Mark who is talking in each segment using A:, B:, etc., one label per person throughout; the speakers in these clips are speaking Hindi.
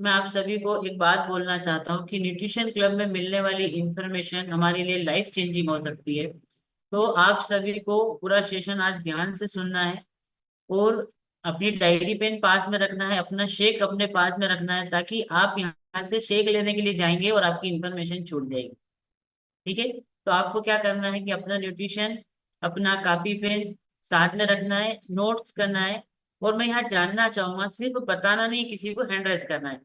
A: मैं आप सभी को एक बात बोलना चाहता हूँ कि न्यूट्रिशन क्लब में मिलने वाली इंफॉर्मेशन हमारे लिए लाइफ चेंजिंग हो सकती है। तो आप सभी को पूरा सेशन आज ध्यान से सुनना है और अपनी डायरी पेन पास में रखना है, अपना शेक अपने पास में रखना है, ताकि आप यहाँ से शेक लेने के लिए जाएंगे और आपकी इंफॉर्मेशन छूट जाएगी। ठीक है। तो आपको क्या करना है कि अपना न्यूट्रिशन, अपना कॉपी पेन साथ में रखना है, नोट्स करना है। और मैं यहाँ जानना चाहूंगा, सिर्फ बताना नहीं, किसी को हैंड रेस करना है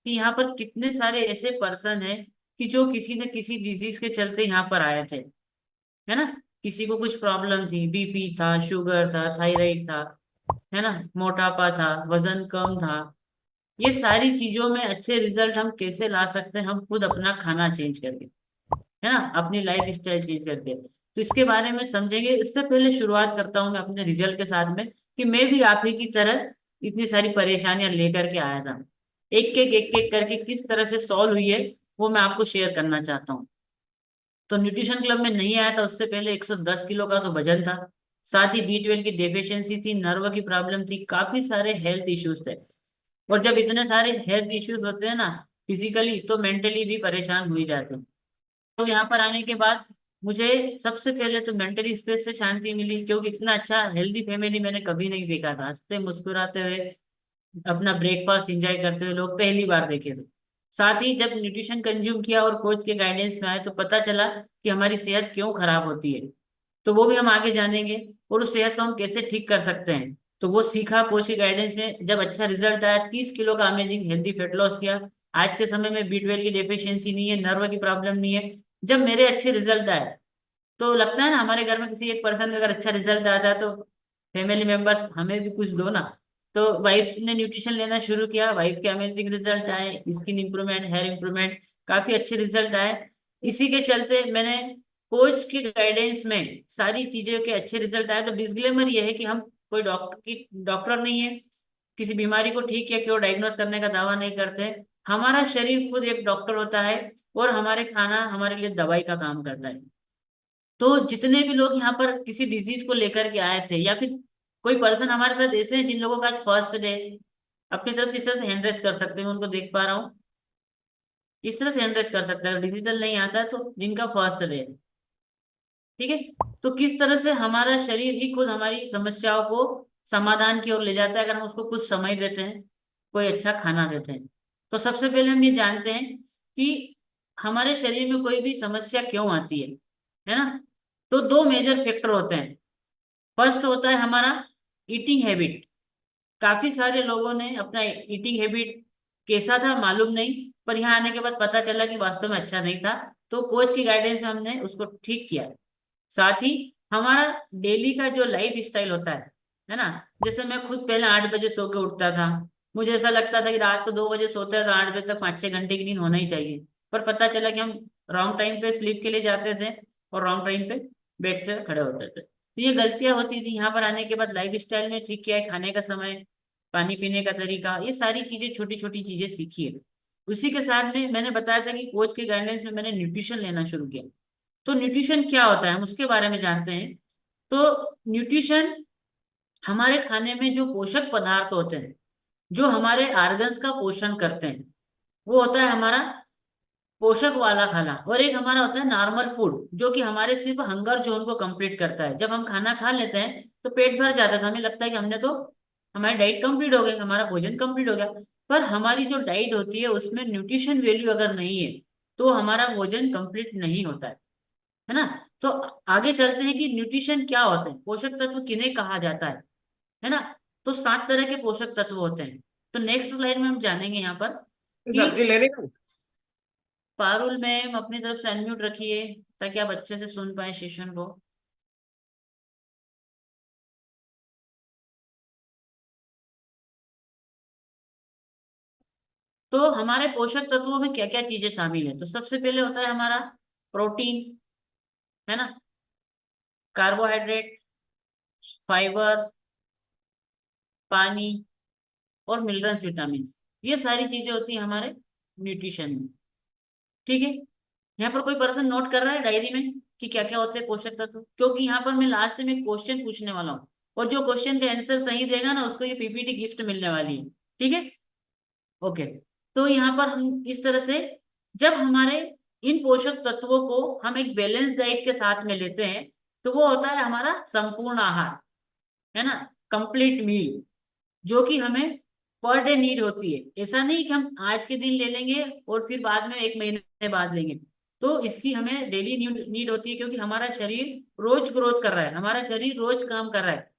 A: कि यहाँ पर कितने सारे ऐसे पर्सन हैं कि जो किसी न किसी डिजीज के चलते यहाँ पर आए थे, है ना। किसी को कुछ प्रॉब्लम थी, बीपी था, शुगर था, थायराइड था, है ना, मोटापा था, वजन कम था। ये सारी चीजों में अच्छे रिजल्ट हम कैसे ला सकते हैं? हम खुद अपना खाना चेंज करके, है ना, अपनी लाइफ स्टाइल चेंज करके। तो इसके बारे में समझेंगे। इससे पहले शुरुआत करता हूँ मैं अपने रिजल्ट के साथ में, कि मैं भी आप ही की तरह इतनी सारी परेशानियां लेकर के आया था। एक एक करके किस तरह से सॉल्व हुई है, वो मैं आपको शेयर करना चाहता हूँ। तो न्यूट्रिशन क्लब में नहीं आया था उससे पहले 110 किलो का तो वजन था। साथ ही B12 की डेफिशिएंसी थी, नर्व की प्रॉब्लम थी, काफी सारे हेल्थ इश्यूज थे। और जब इतने सारे हेल्थ इश्यूज होते हैं ना, फिजिकली तो मेंटली भी परेशान हो ही जाते हैं। तो यहाँ पर आने के बाद मुझे सबसे पहले तो मेंटली स्ट्रेस से शांति मिली, क्योंकि इतना अच्छा हेल्दी फैमिली मैंने कभी नहीं देखा था। हंसते मुस्कुराते हुए अपना ब्रेकफास्ट एंजॉय करते हुए लोग पहली बार देखे थे। साथ ही जब न्यूट्रिशन कंज्यूम किया और कोच के गाइडेंस में आए, तो पता चला कि हमारी सेहत क्यों खराब होती है। तो वो भी हम आगे जानेंगे, और उस सेहत को हम कैसे ठीक कर सकते हैं। तो वो सीखा कोच के गाइडेंस में। जब अच्छा रिजल्ट आया, 30 किलो का अमेजिंग हेल्दी फेट लॉस किया। आज के समय में B12 की डेफिशिएंसी नहीं है, नर्व की प्रॉब्लम नहीं है। जब मेरे अच्छे रिजल्ट आए, तो लगता है ना, हमारे घर में किसी एक पर्सन का अगर अच्छा रिजल्ट आता है तो फैमिली मेंबर्स हमें भी कुछ दो ना। तो वाइफ ने न्यूट्रिशन लेना शुरू किया, वाइफ के अमेजिंग रिजल्ट आए, स्किन इंप्रूवमेंट, हेयर इंप्रूवमेंट, काफी अच्छे रिजल्ट आए। इसी के चलते मैंने कोच के गाइडेंस में सारी चीजें के अच्छे रिजल्ट आए। तो डिस्क्लेमर ये है कि हम कोई डॉक्टर नहीं है, किसी बीमारी को ठीक या क्योर डायग्नोस करने का दावा नहीं करते। हमारा शरीर खुद एक डॉक्टर होता है, और हमारे खाना हमारे लिए दवाई का काम करता है। तो जितने भी लोग यहाँ पर किसी डिजीज को लेकर के आए थे, या फिर कोई पर्सन हमारे साथ ऐसे हैं जिन लोगों का आज फर्स्ट डे, अपनी तरफ से इस तरह से हैंड रेस कर सकते हैं, मैं उनको देख पा रहा हूँ। इस तरह से हैंड रेस कर सकते हैं, अगर डिजिटल नहीं आता है तो जिनका फर्स्ट डे। ठीक है। तो किस तरह से हमारा शरीर ही खुद हमारी समस्याओं को समाधान की ओर ले जाता है, अगर हम उसको कुछ समय देते हैं, कोई अच्छा खाना देते हैं। तो सबसे पहले हम ये जानते हैं कि हमारे शरीर में कोई भी समस्या क्यों आती है ना। तो दो मेजर फैक्टर होते हैं। फर्स्ट होता है हमारा ईटिंग हैबिट। काफी सारे लोगों ने अपना ईटिंग हैबिट कैसा था मालूम नहीं, पर यहाँ आने के बाद पता चला कि वास्तव में अच्छा नहीं था। तो कोच की गाइडेंस में हमने उसको ठीक किया। साथ ही हमारा डेली का जो लाइफ स्टाइल होता है ना। जैसे मैं खुद पहले 8 बजे सो के उठता था। मुझे ऐसा लगता था कि रात को 2 बजे सोते हैं तो 8 बजे तक 5-6 घंटे की नींद होना ही चाहिए। पर पता चला कि हम रॉन्ग टाइम पे स्लीप के लिए जाते थे, और रॉन्ग टाइम पे बेड से खड़े होते थे। तो ये गलतियां होती थी। यहाँ पर आने के बाद लाइफ स्टाइल में ठीक किया है, खाने का समय, पानी पीने का तरीका, ये सारी चीजें, छोटी छोटी चीजें सीखी है। उसी के साथ में मैंने बताया था कि कोच के गाइडेंस में मैंने न्यूट्रिशन लेना शुरू किया। तो न्यूट्रिशन क्या होता है हम उसके बारे में जानते हैं। तो न्यूट्रिशन हमारे खाने में जो पोषक पदार्थ होते हैं, जो हमारे ऑर्गन्स का पोषण करते हैं, वो होता है हमारा पोषक वाला खाना। और एक हमारा होता है नॉर्मल फूड, जो कि हमारे सिर्फ हंगर जोन को कंप्लीट करता है। जब हम खाना खा लेते हैं तो पेट भर जाता है, तो हमें लगता है कि हमने तो, हमारी डाइट कंप्लीट हो गई, हमारा भोजन कंप्लीट हो गया। पर हमारी जो डाइट होती है उसमें न्यूट्रिशन वैल्यू अगर नहीं है, तो हमारा भोजन कंप्लीट नहीं होता है ना। तो आगे चलते हैं कि न्यूट्रिशन क्या होते हैं, पोषक तत्व किन्हें कहा जाता है ना। तो 7 तरह के पोषक तत्व होते हैं। तो नेक्स्ट स्लाइड में हम जानेंगे यहाँ पर कि,
B: सब्जी लेने का।
A: पारुल मैम अपनी तरफ से अनम्यूट रखिए, ताकि आप अच्छे से सुन पाए सेशन को। तो हमारे पोषक तत्वों में क्या क्या चीजें शामिल है? तो सबसे पहले होता है हमारा प्रोटीन, है ना, कार्बोहाइड्रेट, फाइबर, पानी, और मिनरल्स, विटामिन। ये सारी चीजें होती है हमारे न्यूट्रिशन में। ठीक है। यहाँ पर कोई पर्सन नोट कर रहा है डायरी में कि क्या क्या होते हैं पोषक तत्व? क्योंकि यहाँ पर मैं लास्ट में क्वेश्चन पूछने वाला हूँ, और जो क्वेश्चन का आंसर सही देगा ना, उसको ये PPT गिफ्ट मिलने वाली है। ठीक है। ओके। तो यहाँ पर हम इस तरह से, जब हमारे इन पोषक तत्वों को हम एक बैलेंस डाइट के साथ में लेते हैं, तो वो होता है हमारा संपूर्ण आहार, है ना, कंप्लीट मील, जो कि हमें पर डे नीड होती है। ऐसा नहीं कि हम आज के दिन ले लेंगे और फिर बाद में एक महीने बाद लेंगे। तो इसकी हमें डेली नीड नीड होती है, क्योंकि हमारा शरीर रोज ग्रोथ कर रहा है, हमारा शरीर रोज काम कर रहा है।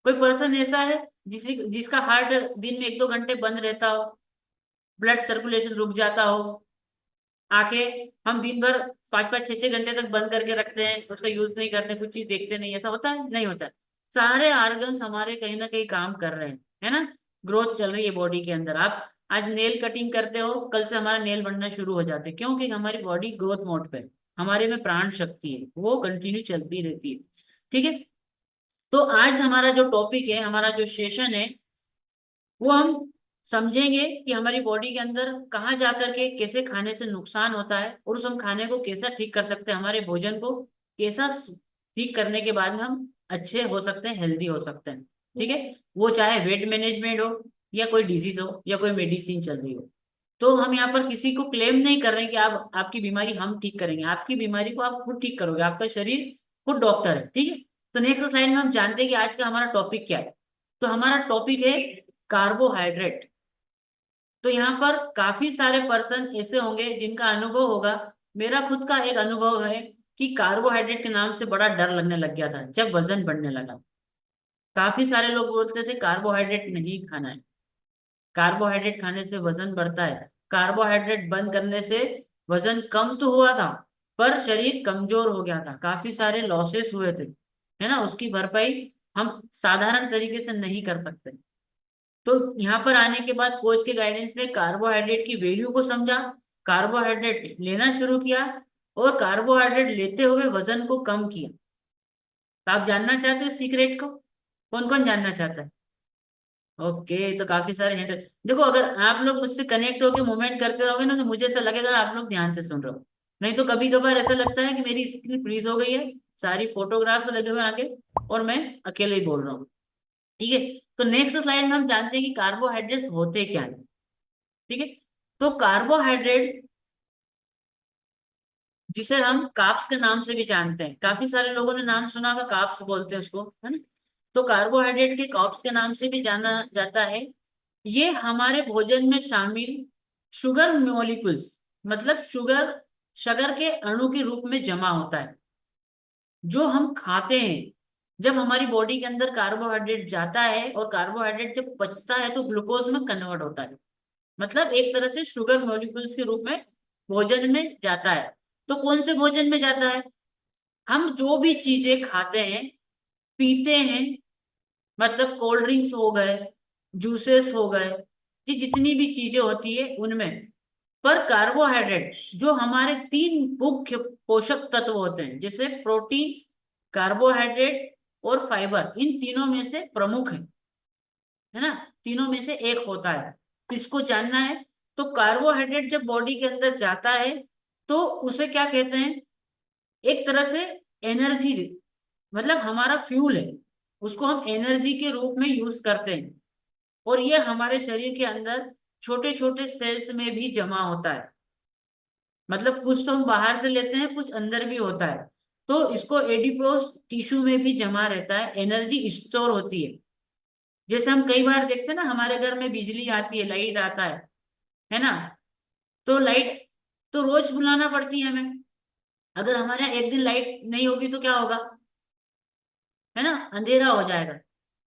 A: कोई पर्सन ऐसा है जिसका हार्ट दिन में 1-2 घंटे बंद रहता हो, ब्लड सर्कुलेशन रुक जाता हो, आंखें हम दिन भर 5-5 6-6 घंटे तक बंद करके रखते हैं, उसका यूज नहीं करते, कुछ चीज देखते नहीं, ऐसा होता है? नहीं होता है। सारे ऑर्गन्स हमारे कहीं ना कहीं काम कर रहे हैं, है ना। ग्रोथ चल रही है बॉडी के अंदर। आप आज नेल कटिंग करते हो, कल से हमारा नेल बनना शुरू हो जाते हैं, क्योंकि हमारी बॉडी ग्रोथ मोड पे है। हमारे में प्राण शक्ति है, वो कंटिन्यू चलती रहती है। ठीक है। तो आज हमारा जो टॉपिक है, हमारा जो सेशन है, वो हम समझेंगे कि हमारी बॉडी के अंदर कहाँ जाकर के कैसे खाने से नुकसान होता है, और उस हम खाने को कैसा ठीक कर सकते हैं, हमारे भोजन को कैसा ठीक करने के बाद में हम अच्छे हो सकते हैं, हेल्दी हो सकते हैं। ठीक है। वो चाहे वेट मैनेजमेंट हो, या कोई डिजीज हो, या कोई मेडिसिन चल रही हो। तो हम यहाँ पर किसी को क्लेम नहीं कर रहे हैं कि आप आपकी बीमारी हम ठीक करेंगे। आपकी बीमारी को आप खुद ठीक करोगे, आपका शरीर खुद डॉक्टर है। ठीक है। तो नेक्स्ट स्लाइड में हम जानते हैं कि आज का हमारा टॉपिक क्या है। तो हमारा टॉपिक है कार्बोहाइड्रेट। तो यहाँ पर काफी सारे पर्सन ऐसे होंगे जिनका अनुभव होगा, मेरा खुद का एक अनुभव है, कि कार्बोहाइड्रेट के नाम से बड़ा डर लगने लग गया था जब वजन बढ़ने लगा। काफी सारे लोग बोलते थे कार्बोहाइड्रेट नहीं खाना है, कार्बोहाइड्रेट खाने से वजन बढ़ता है, कार्बोहाइड्रेट बंद करने से वजन कम तो हुआ था, पर शरीर कमजोर हो गया था, काफी सारे लॉसेस हुए थे, है ना। उसकी भरपाई हम साधारण तरीके से नहीं कर सकते। तो यहाँ पर आने के बाद कोच के गाइडेंस में कार्बोहाइड्रेट की वैल्यू को समझा, कार्बोहाइड्रेट लेना शुरू किया, और कार्बोहाइड्रेट लेते हुए वजन को कम किया। तो आप जानना चाहते हो सीक्रेट को? कौन कौन जानना चाहता है? ओके, तो काफी सारे हिंट। देखो, अगर आप लोग मुझसे कनेक्ट होकर मूवमेंट करते रहोगे ना, तो मुझे ऐसा लगेगा आप लोग ध्यान से सुन रहे हो। नहीं तो कभी कभार ऐसा लगता है कि मेरी स्क्रीन फ्रीज हो गई है, सारी फोटोग्राफ्स लगे हुए हैं आगे, और मैं अकेले ही बोल रहा हूँ। ठीक है। तो नेक्स्ट स्लाइड में हम जानते हैं कि कार्बोहाइड्रेट्स होते क्या है। ठीक है। तो कार्बोहाइड्रेट, जिसे हम कार्ब्स के नाम से भी जानते हैं, काफी सारे लोगों ने नाम सुना होगा, कार्ब्स बोलते हैं उसको, है ना। तो कार्बोहाइड्रेट के कार्ब्स के नाम से भी जाना जाता है। ये हमारे भोजन में शामिल शुगर मॉलिक्यूल्स, मतलब शुगर, शगर के अणु के रूप में जमा होता है, जो हम खाते हैं। जब हमारी बॉडी के अंदर कार्बोहाइड्रेट जाता है, और कार्बोहाइड्रेट जब पचता है तो ग्लूकोज में कन्वर्ट होता है, मतलब एक तरह से शुगर मॉलिक्यूल्स के रूप में भोजन में जाता है। तो कौन से भोजन में जाता है? हम जो भी चीजें खाते हैं, पीते हैं, मतलब कोल्ड ड्रिंक्स हो गए, जूसेस हो गए, ये जितनी भी चीजें होती है उनमें। पर कार्बोहाइड्रेट जो हमारे 3 मुख्य पोषक तत्व होते हैं, जैसे प्रोटीन, कार्बोहाइड्रेट और फाइबर, इन तीनों में से प्रमुख है ना, तीनों में से एक होता है। तो इसको जानना है। तो कार्बोहाइड्रेट जब बॉडी के अंदर जाता है, तो उसे क्या कहते हैं? एक तरह से एनर्जी, मतलब हमारा फ्यूल है, उसको हम एनर्जी के रूप में यूज करते हैं। और ये हमारे शरीर के अंदर छोटे छोटे सेल्स में भी जमा होता है, मतलब कुछ तो हम बाहर से लेते हैं, कुछ अंदर भी होता है। तो इसको एडिपोज टिश्यू में भी जमा रहता है, एनर्जी स्टोर होती है। जैसे हम कई बार देखते हैं ना, हमारे घर में बिजली आती है, लाइट आता है ना। तो लाइट तो रोज बुलाना पड़ती है हमें। अगर हमारे यहाँ एक दिन लाइट नहीं होगी तो क्या होगा? है ना, अंधेरा हो जाएगा।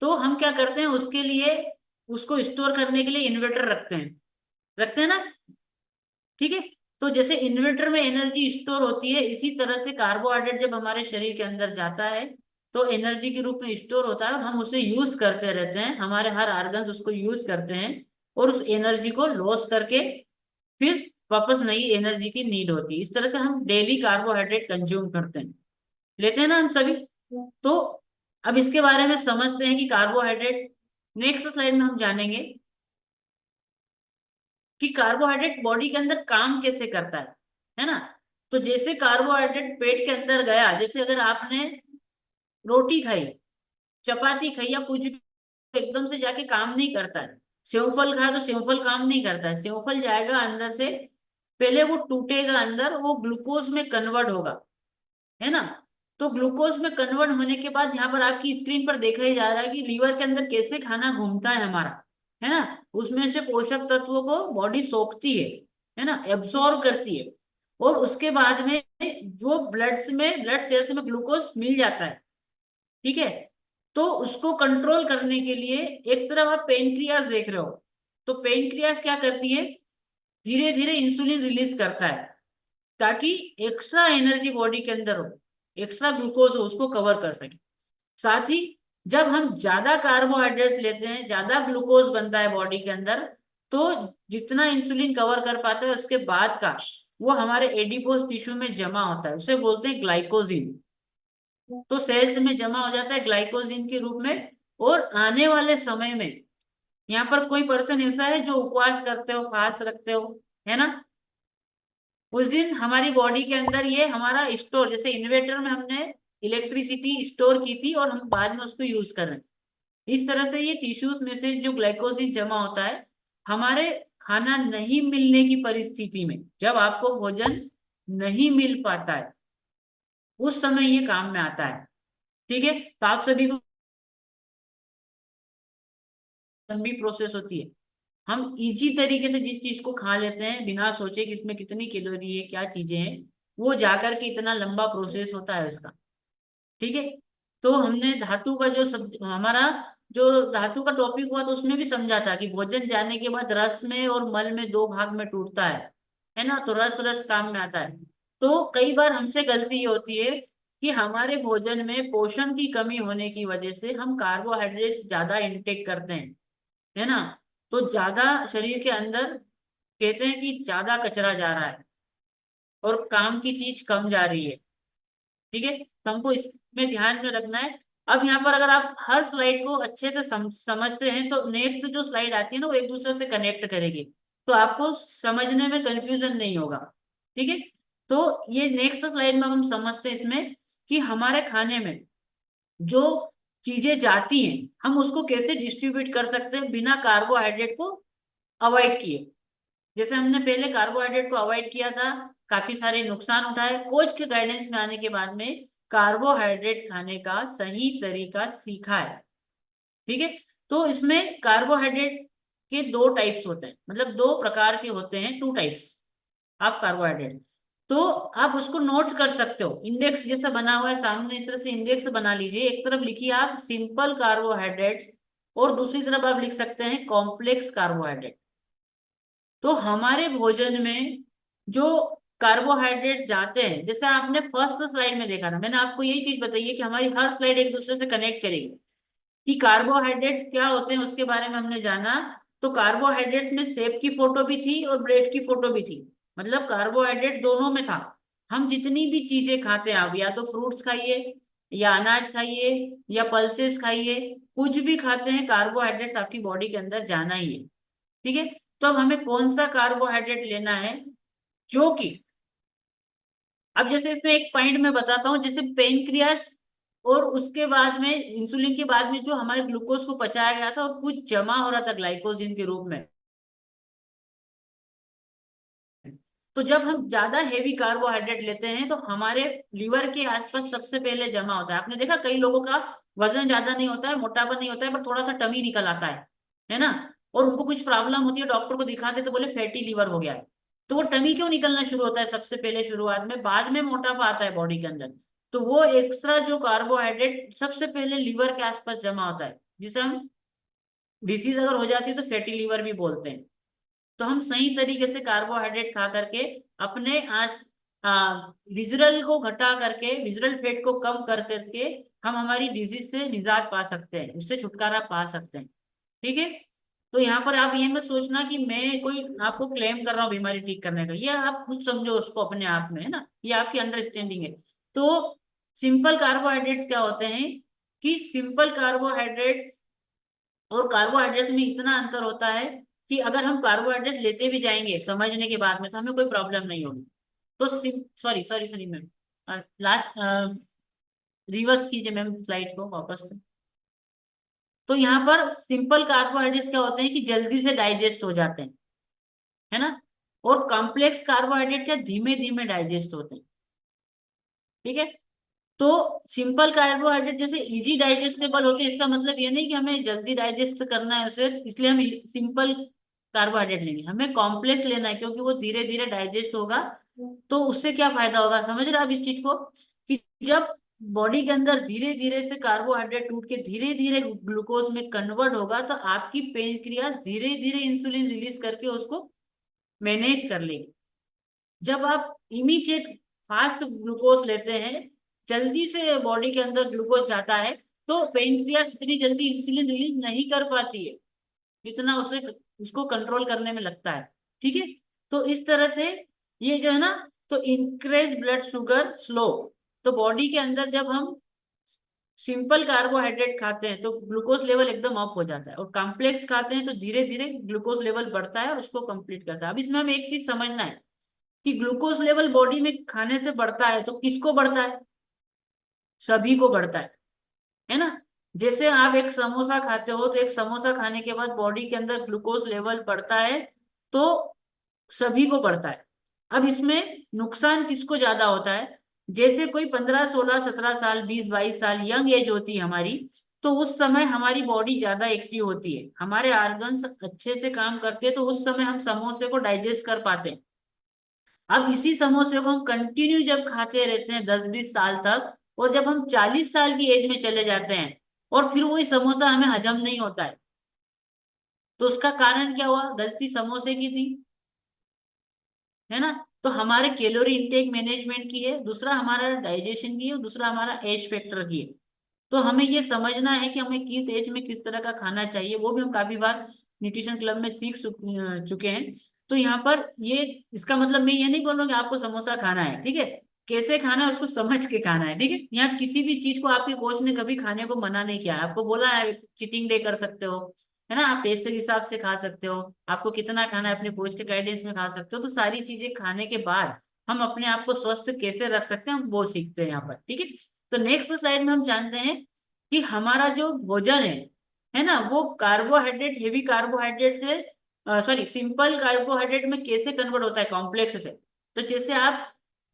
A: तो हम क्या करते हैं उसके लिए, उसको स्टोर करने के लिए इन्वर्टर रखते हैं ना। ठीक है। तो जैसे इन्वर्टर में एनर्जी स्टोर होती है, इसी तरह से कार्बोहाइड्रेट जब हमारे शरीर के अंदर जाता है, तो एनर्जी के रूप में स्टोर होता है, और हम उसे यूज करते रहते हैं, हमारे हर ऑर्गन्स उसको यूज करते हैं, और उस एनर्जी को लॉस करके फिर वापस नई एनर्जी की नीड होती है। इस तरह से हम डेली कार्बोहाइड्रेट कंज्यूम करते हैं, लेते हैं ना हम सभी। तो अब इसके बारे में समझते हैं कि कार्बोहाइड्रेट, नेक्स्ट स्लाइड में हम जानेंगे कि कार्बोहाइड्रेट बॉडी के अंदर काम कैसे करता है ना। तो जैसे कार्बोहाइड्रेट पेट के अंदर गया, जैसे अगर आपने रोटी खाई, चपाती खाई, या कुछ भी, एकदम से जाके काम नहीं करता है। सेवफल खाए तो सेवफल काम नहीं करता है, सेवफल जाएगा अंदर से, पहले वो टूटेगा अंदर, वो ग्लूकोज में कन्वर्ट होगा, है ना। तो ग्लूकोज में कन्वर्ट होने के बाद यहाँ पर आपकी स्क्रीन पर देखा ही जा रहा है कि लीवर के अंदर कैसे खाना घूमता है हमारा, है ना। उसमें से पोषक तत्वों को बॉडी सोखती है ना, एब्सॉर्ब करती है, और उसके बाद में जो ब्लड सेल्स में ग्लूकोज मिल जाता है, ठीक है। तो उसको कंट्रोल करने के लिए एक तरफ आप पेनक्रियास देख रहे हो, तो पेनक्रियास क्या करती है, धीरे धीरे इंसुलिन रिलीज करता है, ताकि एक्स्ट्रा एनर्जी बॉडी के अंदर हो, एक्स्ट्रा ग्लूकोज हो, उसको कवर कर सके। साथ ही जब हम ज्यादा कार्बोहाइड्रेट्स लेते हैं, ज्यादा ग्लूकोज बनता है बॉडी के अंदर, तो जितना इंसुलिन कवर कर पाता है उसके बाद का वो हमारे एडिपोज टिश्यू में जमा होता है, उसे बोलते हैं ग्लाइकोजिन। तो सेल्स में जमा हो जाता है ग्लाइकोजिन के रूप में। और आने वाले समय में यहाँ पर कोई पर्सन ऐसा है जो उपवास करते हो, फास्ट रखते हो, है ना, उस दिन हमारी बॉडी के अंदर ये हमारा स्टोर, जैसे इन्वर्टर में हमने इलेक्ट्रिसिटी स्टोर की थी और हम बाद में उसको यूज कर रहे हैं, इस तरह से ये टिश्यूज में से जो ग्लाइकोजिन जमा होता है, हमारे खाना नहीं मिलने की परिस्थिति में, जब आपको भोजन नहीं मिल पाता है, उस समय ये काम में आता है। ठीक है, तो आप सभी को लंबी प्रोसेस होती है, हम इजी तरीके से जिस चीज को खा लेते हैं बिना सोचे कि इसमें कितनी कैलोरी है, क्या चीजें हैं, वो जाकर के इतना लंबा प्रोसेस होता है उसका। ठीक है, तो हमने धातु का जो सब हमारा जो धातु का टॉपिक हुआ तो उसमें भी समझा था कि भोजन जाने के बाद रस में और मल में दो भाग में टूटता है ना, तो रस रस काम में आता है। तो कई बार हमसे गलती ये होती है कि हमारे भोजन में पोषण की कमी होने की वजह से हम कार्बोहाइड्रेट ज्यादा इंटेक करते हैं, है ना। तो ज्यादा शरीर के अंदर कहते हैं कि ज्यादा कचरा जा रहा है और काम की चीज कम जा रही है। ठीक है, तो हमको इसमें ध्यान में रखना है। अब यहाँ पर अगर आप हर स्लाइड को अच्छे से समझते हैं तो नेक्स्ट जो स्लाइड आती है ना वो एक दूसरे से कनेक्ट करेगी, तो आपको समझने में कंफ्यूजन नहीं होगा। ठीक है, तो ये नेक्स्ट स्लाइड में हम समझते हैं इसमें कि हमारे खाने में जो चीजें जाती हैं हम उसको कैसे डिस्ट्रीब्यूट कर सकते हैं बिना कार्बोहाइड्रेट को अवॉइड किए। जैसे हमने पहले कार्बोहाइड्रेट को अवॉइड किया था, काफी सारे नुकसान उठाए, कोच के गाइडेंस में आने के बाद में कार्बोहाइड्रेट खाने का सही तरीका सीखा है। ठीक है, तो इसमें कार्बोहाइड्रेट के दो टाइप्स होते हैं, मतलब दो प्रकार के होते हैं, टू टाइप्स ऑफ कार्बोहाइड्रेट। तो आप उसको नोट कर सकते हो, इंडेक्स जैसा बना हुआ है सामने, इस तरह से इंडेक्स बना लीजिए, एक तरफ लिखिए आप सिंपल कार्बोहाइड्रेट्स और दूसरी तरफ आप लिख सकते हैं कॉम्प्लेक्स कार्बोहाइड्रेट। तो हमारे भोजन में जो कार्बोहाइड्रेट जाते हैं, जैसे आपने फर्स्ट स्लाइड में देखा था, मैंने आपको यही चीज बताई है कि हमारी हर स्लाइड एक दूसरे से कनेक्ट करेगी, कि कार्बोहाइड्रेट्स क्या होते हैं उसके बारे में हमने जाना। तो कार्बोहाइड्रेट्स में सेब की फोटो भी थी और ब्रेड की फोटो भी थी, मतलब कार्बोहाइड्रेट दोनों में था। हम जितनी भी चीजें खाते हैं, आप या तो फ्रूट्स खाइए या अनाज खाइए या पल्सेस खाइए, कुछ भी खाते हैं कार्बोहाइड्रेट्स आपकी बॉडी के अंदर जाना ही है। ठीक है, तो अब हमें कौन सा कार्बोहाइड्रेट लेना है जो कि, अब जैसे इसमें एक पॉइंट मैं बताता हूँ, जैसे पेनक्रियास और उसके बाद में इंसुलिन के बाद में जो हमारे ग्लूकोज को पचाया गया था और कुछ जमा हो रहा था ग्लाइकोजिन के रूप में, तो जब हम ज्यादा हेवी कार्बोहाइड्रेट लेते हैं तो हमारे लीवर के आसपास सबसे पहले जमा होता है। आपने देखा कई लोगों का वजन ज्यादा नहीं होता है, मोटापा नहीं होता है, पर थोड़ा सा टमी निकल आता है ना, और उनको कुछ प्रॉब्लम होती है, डॉक्टर को दिखाते तो बोले फैटी लीवर हो गया है। तो वो टमी क्यों निकलना शुरू होता है सबसे पहले शुरुआत में, बाद में मोटापा आता है बॉडी के अंदर। तो वो एक्स्ट्रा जो कार्बोहाइड्रेट सबसे पहले लीवर के आसपास जमा होता है, जिसे हम डिसीज अगर हो जाती है तो फैटी लीवर भी बोलते हैं। तो हम सही तरीके से कार्बोहाइड्रेट खा करके अपने आज विजरल को घटा करके, विजरल फैट को कम कर करके हम हमारी डिजीज से निजात पा सकते हैं, उससे छुटकारा पा सकते हैं। ठीक है, तो यहाँ पर आप ये मत सोचना कि मैं कोई आपको क्लेम कर रहा हूँ बीमारी ठीक करने का, ये आप खुद समझो उसको अपने आप में, है ना, ये आपकी अंडरस्टैंडिंग है। तो सिंपल कार्बोहाइड्रेट्स क्या होते हैं, कि सिंपल कार्बोहाइड्रेट्स और कार्बोहाइड्रेट्स में इतना अंतर होता है कि अगर हम कार्बोहाइड्रेट लेते भी जाएंगे समझने के बाद में तो हमें कोई प्रॉब्लम नहीं होगी। तो sorry sorry sorry ma'am, last reverse कीजिए मैम स्लाइड को वापस से। तो यहाँ पर सिंपल कार्बोहाइड्रेट्स क्या होते हैं कि जल्दी से डाइजेस्ट हो जाते हैं, है ना। और कॉम्प्लेक्स कार्बोहाइड्रेट क्या धीमे धीमे डाइजेस्ट होते हैं, ठीक है। तो सिंपल कार्बोहाइड्रेट जैसे इजी डाइजेस्टेबल होते हैं, इसका मतलब ये नहीं कि हमें जल्दी डाइजेस्ट करना है उसे, इसलिए हम सिंपल कार्बोहाइड्रेट लेंगे। हमें कॉम्प्लेक्स लेना है क्योंकि वो धीरे धीरे डाइजेस्ट होगा। तो उससे क्या फायदा होगा, समझ रहे हैं आप इस चीज को, कि जब बॉडी के अंदर धीरे धीरे से कार्बोहाइड्रेट टूट के धीरे धीरे ग्लूकोज में कन्वर्ट होगा, तो आपकी पेनक्रियाज धीरे धीरे इंसुलिन रिलीज करके उसको मैनेज कर लेगी। जब आप इमीडिएट फास्ट ग्लूकोज लेते हैं, जल्दी से बॉडी के अंदर ग्लूकोज जाता है, तो पेनक्रियास इतनी जल्दी इंसुलिन रिलीज नहीं कर पाती है जितना उसे उसको कंट्रोल करने में लगता है, ठीक है। तो इस तरह से ये जो है ना, तो इंक्रीज ब्लड शुगर स्लो। तो बॉडी के अंदर जब हम सिंपल कार्बोहाइड्रेट खाते हैं तो ग्लूकोज लेवल एकदम अप हो जाता है, और कॉम्प्लेक्स खाते हैं तो धीरे धीरे ग्लूकोज लेवल बढ़ता है और उसको कंप्लीट करता है। अब इसमें हमें एक चीज समझना है कि ग्लूकोज लेवल बॉडी में खाने से बढ़ता है तो किसको बढ़ता है, सभी को बढ़ता है ना। जैसे आप एक समोसा खाते हो तो एक समोसा खाने के बाद बॉडी के अंदर ग्लूकोज लेवल बढ़ता है, तो सभी को बढ़ता है। अब इसमें नुकसान किसको ज्यादा होता है, जैसे कोई 15 16 17 साल 20 22 साल यंग एज होती है हमारी, तो उस समय हमारी बॉडी ज्यादा एक्टिव होती है, हमारे ऑर्गन्स अच्छे से काम करते हैं, तो उस समय हम समोसे को डाइजेस्ट कर पाते हैं। अब इसी समोसे को हम कंटिन्यू जब खाते रहते हैं 10 20 साल तक, और जब हम 40 साल की एज में चले जाते हैं और फिर वही समोसा हमें हजम नहीं होता है, तो उसका कारण क्या हुआ, गलती समोसे की थी, है ना। तो हमारे कैलोरी इंटेक मैनेजमेंट की है, दूसरा हमारा डाइजेशन की है, और दूसरा हमारा एज फैक्टर की है। तो हमें ये समझना है कि हमें किस एज में किस तरह का खाना चाहिए, वो भी हम काफी बार न्यूट्रिशन क्लब में सीख चुके हैं। तो यहाँ पर ये, इसका मतलब मैं ये नहीं बोल रहा हूँ कि आपको समोसा खाना है, ठीक है, कैसे खाना है उसको समझ के खाना है, ठीक है। यहाँ किसी भी चीज को आपके कोच ने कभी खाने को मना नहीं किया है, आपको बोला है चीटिंग डे कर सकते हो, है ना, आप टेस्ट के हिसाब से खा सकते हो, आपको कितना खाना है अपने कोच के गाइडेंस में खा सकते हो। तो सारी चीजें खाने के बाद हम अपने आप को स्वस्थ कैसे रख सकते हैं, हम वो सीखते हैं यहाँ पर, ठीक है। तो नेक्स्ट स्लाइड में हम जानते हैं कि हमारा जो भोजन है ना, वो कार्बोहाइड्रेट हेवी कार्बोहाइड्रेट से, सॉरी, सिंपल कार्बोहाइड्रेट में कैसे कन्वर्ट होता है कॉम्प्लेक्स से। तो जैसे आप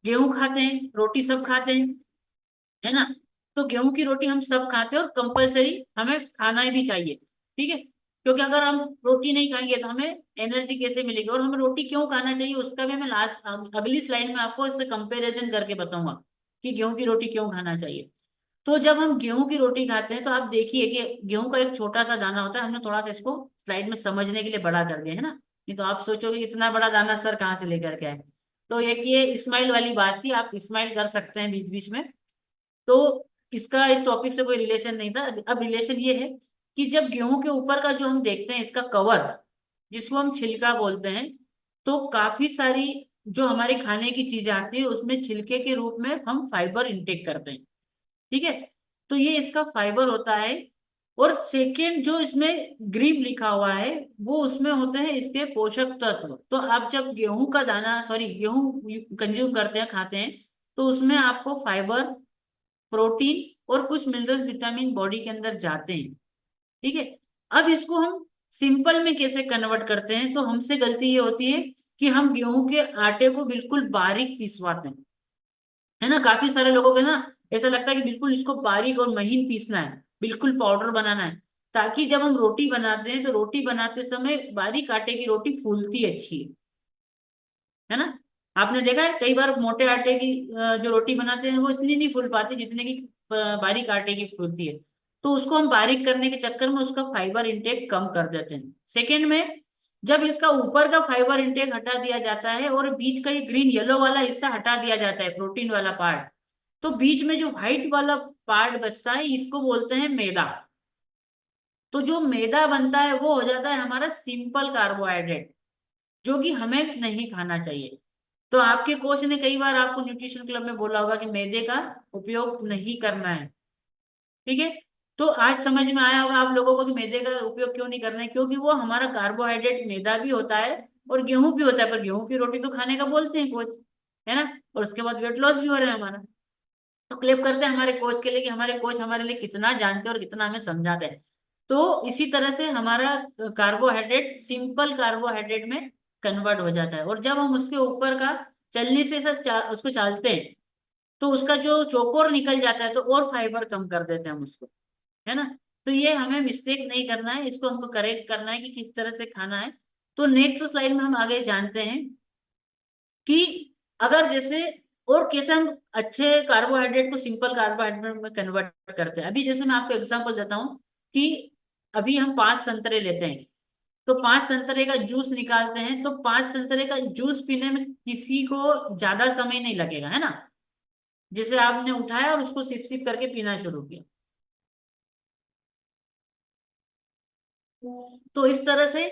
A: गेहूं खाते हैं, रोटी सब खाते हैं, है ना। तो गेहूं की रोटी हम सब खाते हैं और कंपलसरी हमें खाना ही भी चाहिए, ठीक है। क्योंकि अगर हम रोटी नहीं खाएंगे तो हमें एनर्जी कैसे मिलेगी, और हमें रोटी क्यों खाना चाहिए उसका भी मैं लास्ट अगली स्लाइड में आपको इससे कंपैरिजन करके बताऊंगा कि गेहूं की रोटी क्यों खाना चाहिए। तो जब हम गेहूं की रोटी खाते हैं तो आप देखिए कि गेहूं का एक छोटा सा दाना होता है, हमने थोड़ा सा इसको स्लाइड में समझने के लिए बड़ा कर दिया है ना, नहीं तो आप सोचोगे इतना बड़ा दाना सर कहाँ से लेकर के आए। तो एक ये स्माइल वाली बात थी, आप स्माइल कर सकते हैं बीच बीच में। तो इसका इस टॉपिक से कोई रिलेशन नहीं था। अब रिलेशन ये है कि जब गेहूं के ऊपर का जो हम देखते हैं इसका कवर, जिसको हम छिलका बोलते हैं, तो काफी सारी जो हमारे खाने की चीजें आती है उसमें छिलके के रूप में हम फाइबर इंटेक करते हैं, ठीक है। तो ये इसका फाइबर होता है। और सेकेंड जो इसमें ग्रीब लिखा हुआ है, वो उसमें होते हैं इसके पोषक तत्व। तो आप जब गेहूं का दाना, सॉरी, गेहूं कंज्यूम करते हैं, खाते हैं, तो उसमें आपको फाइबर, प्रोटीन और कुछ मिनरल विटामिन बॉडी के अंदर जाते हैं, ठीक है। अब इसको हम सिंपल में कैसे कन्वर्ट करते हैं, तो हमसे गलती ये होती है कि हम गेहूं के आटे को बिल्कुल बारीक पीसवाते हैं, है ना। काफी सारे लोगों को ना ऐसा लगता है कि बिल्कुल इसको बारीक और महीन पीसना है, बिल्कुल पाउडर बनाना है, ताकि जब हम रोटी बनाते हैं तो रोटी बनाते समय बारीक आटे की रोटी फूलती अच्छी है ना। आपने देखा है कई बार मोटे आटे की जो रोटी बनाते हैं वो इतनी नहीं फूल पाती जितने की बारीक आटे की फूलती है। तो उसको हम बारीक करने के चक्कर में उसका फाइबर इंटेक कम कर देते हैं। सेकेंड में, जब इसका ऊपर का फाइबर इंटेक हटा दिया जाता है और बीच का ये ग्रीन येलो वाला हिस्सा हटा दिया जाता है, प्रोटीन वाला पार्ट, तो बीच में जो व्हाइट वाला पार्ट बचता है इसको बोलते हैं मैदा। तो जो मैदा बनता है वो हो जाता है हमारा सिंपल कार्बोहाइड्रेट, जो कि हमें नहीं खाना चाहिए। तो आपके कोच ने कई बार आपको न्यूट्रिशन क्लब में बोला होगा कि मैदे का उपयोग नहीं करना है, ठीक है। तो आज समझ में आया होगा आप लोगों को कि मैदे का उपयोग क्यों नहीं करना है, क्योंकि वो हमारा कार्बोहाइड्रेट मैदा भी होता है और गेहूं भी होता है, पर गेहूं की रोटी तो खाने का बोलते हैं कोच, है ना। और उसके बाद वेट लॉस भी हो रहा है हमारा। तो क्लिप करते हैं हमारे कोच के लिए कि हमारे कोच हमारे लिए कितना जानते हैं और कितना हमें समझाते हैं। तो इसी तरह से हमारा कार्बोहाइड्रेट सिंपल कार्बोहाइड्रेट में कन्वर्ट हो जाता है। और जब हम उसके ऊपर का चलनी से उसको चालते हैं तो उसका जो चौकोर निकल जाता है, तो और फाइबर कम कर देते हैं हम उसको, है ना। तो ये हमें मिस्टेक नहीं करना है, इसको हमको करेक्ट करना है कि किस तरह से खाना है। तो नेक्स्ट स्लाइड में हम आगे जानते हैं कि अगर जैसे और कैसे हम अच्छे कार्बोहाइड्रेट को सिंपल कार्बोहाइड्रेट में कन्वर्ट करते हैं। अभी जैसे मैं आपको एग्जांपल देता हूँ कि अभी हम 5 संतरे लेते हैं, तो 5 संतरे का जूस निकालते हैं, तो 5 संतरे का जूस पीने में किसी को ज्यादा समय नहीं लगेगा, है ना। जैसे आपने उठाया और उसको सिप सिप करके पीना शुरू किया। तो इस तरह से